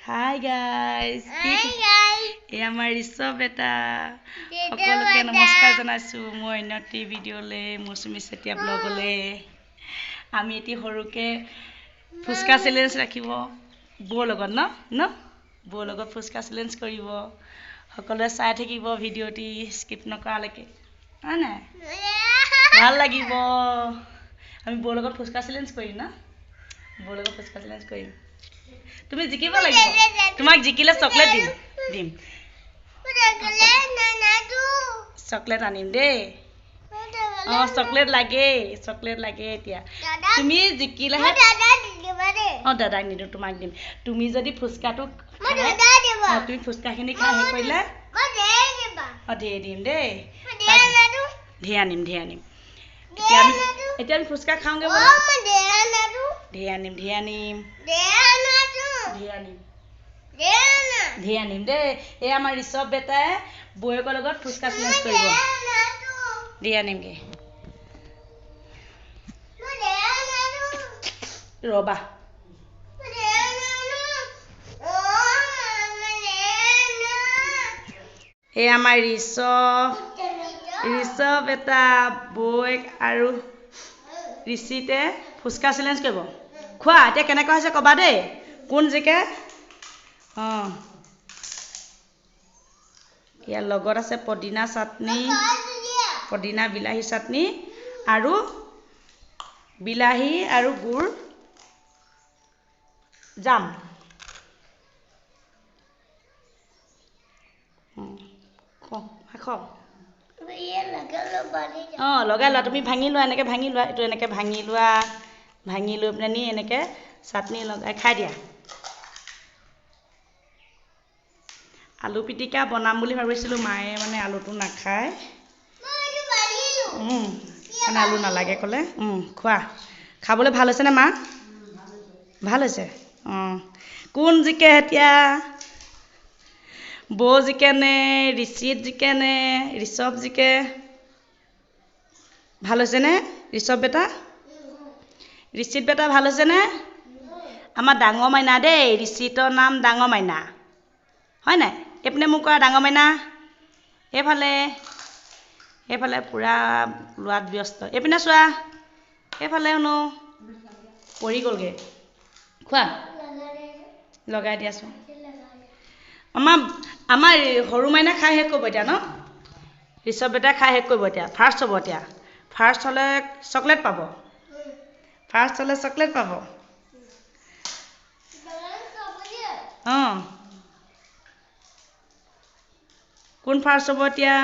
Hi guys. Hi guys. এই আমাৰ ঋষভ বেটা সকলোকে নমস্কাৰ জনাইছো মই নটি ভিডিঅ'লে মৌচুমী চেতিয়া ব্লগলে আমি এটি সৰুকে ফুচকা চ্যালেঞ্জ ৰাখিব বৌ লগত ন বৌ লগত ফুচকা চ্যালেঞ্জ কৰিব সকলোৱে চাই থাকিব ভিডিঅ'টি স্কিপ নকৰালৈকে হয় না ভাল লাগিব আমি বৌ লগত ফুচকা চ্যালেঞ্জ কৰিম না বৌ লগত ফুচকা চ্যালেঞ্জ কৰিম তুমি জিকিব লাগিব তোমাক জিকিলে চকলেট দিম চকলেট আনিম দেই চকলেট লাগে এতিয়া তুমি জিকিলেহে দাদাক নিদিওঁ তোমাক দিম তুমি যদি ফুচকাটো তুমি ফুচকাখিনি খাই শেষ কৰিলে ধেৰ দিম দেই ধেৰ আনিম এতিয়া আমি ফুচকা খাওঁগে ধেৰ আনিম দেই এই আমাৰ ঋষভ বেটাই বৌয়েকৰ লগত ফুচকা চ্যালেঞ্জ কৰিব ধেৰ আনিমগে ৰবা এই আমাৰ ঋষভ বেটা বৌয়েক আৰু ঋষিতে ফুচকা চ্যালেঞ্জ কৰিব খোৱা এতিয়া কেনেকুৱা হৈছে ক'বা দেই কোন জিকে ইয়াৰ লগত আছে পদিনা চাটনি পদিনা বিলাহী চাটনি আৰু বিলাহী আৰু গুড় জাম লগাই লোৱা তুমি ভাঙি লোৱা এনেকৈ ভাঙি লোৱা এইটো এনেকৈ ভাঙি লৈ পেলানি এনেকৈ চাটনি লগাই খাই দিয়া আলু পিটিকা বনাম বুলি ভাবিছিলোঁ মায়ে মানে আলুটো নাখায় মানে আলু নালাগে ক'লে খোৱা খাবলৈ ভাল হৈছেনে মা ভাল হৈছে কোন জিকে এতিয়া বৌ জিকে নে ঋষিত জিকে নে ঋষভ জিকে ভাল হৈছেনে ঋষভ বেটা ঋষিত বেটা ভাল হৈছেনে আমাৰ ডাঙৰ মাইনা দেই ঋষিতৰ নাম ডাঙৰ মাইনা হয় নাই এইপিনে মোক কৰা ডাঙৰ মাইনা এইফালে পূৰা লোৱাত ব্যস্ত এইপিনে চোৱা এইফালে শুনো পৰি গ'লগৈ খোৱা লগাই দিয়াচোন আমাৰ সৰু মাইনা খাই শেষ কৰিব এতিয়া ন ঋষভ বেটা খাই শেষ কৰিব এতিয়া ফাৰ্ষ্ট হ'ব এতিয়া ফাৰ্ষ্ট হ'লে চকলেট পাব কোন ফাৰ্ষ্ট হ'ব এতিয়া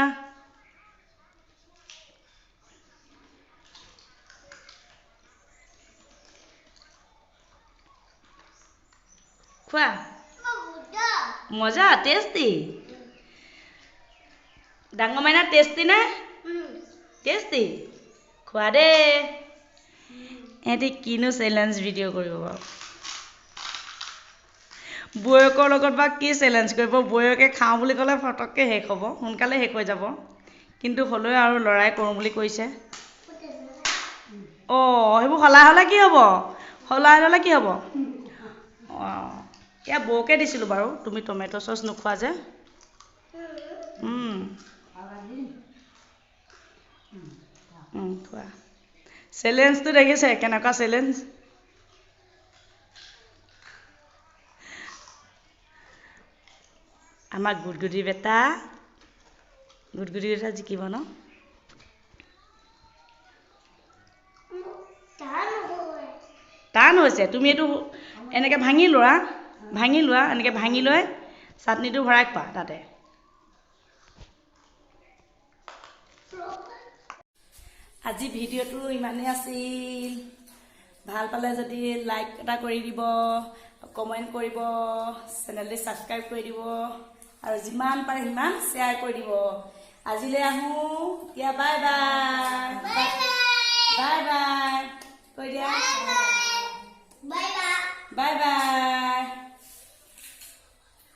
খোৱা মজা টেষ্টি ডাঙৰ মাইনা টেষ্টি নে টেষ্টি খোৱা দেই এহেঁতি কিনো চেলেঞ্জ ভিডিঅ' কৰিব বাৰু বৌয়েকৰ লগত বা কি চেলেঞ্জ কৰিব বৌয়েকে খাওঁ বুলি ক'লে ফটককৈ শেষ হ'ব সোনকালে শেষ হৈ যাব কিন্তু হ'লেও আৰু ল'ৰাই কৰোঁ বুলি কৈছে সেইবোৰ সলাই হ'লে কি হ'ব এয়া বৌকে দিছিলোঁ বাৰু তুমি টমেট' চচ নোখোৱা যে খোৱা চেলেঞ্জটো দেখিছে কেনেকুৱা চেলেঞ্জ আমাৰ গুটগুটি বেটা জিকিব ন টান হৈছে তুমি এইটো এনেকৈ ভাঙি লোৱা এনেকৈ ভাঙি লৈ চাটনিটো ভৰাই খোৱা তাতে আজি ভিডিঅ'টো ইমানেই আছিল ভাল পালে যদি লাইক এটা কৰি দিব কমেণ্ট কৰিব চেনেলটো ছাবস্ক্ৰাইব কৰি দিব আৰু যিমান পাৰে সিমান শ্বেয়াৰ কৰি দিব আজিলৈ আহোঁ এতিয়া বাই বাই কৈ দিয়া বাই বাই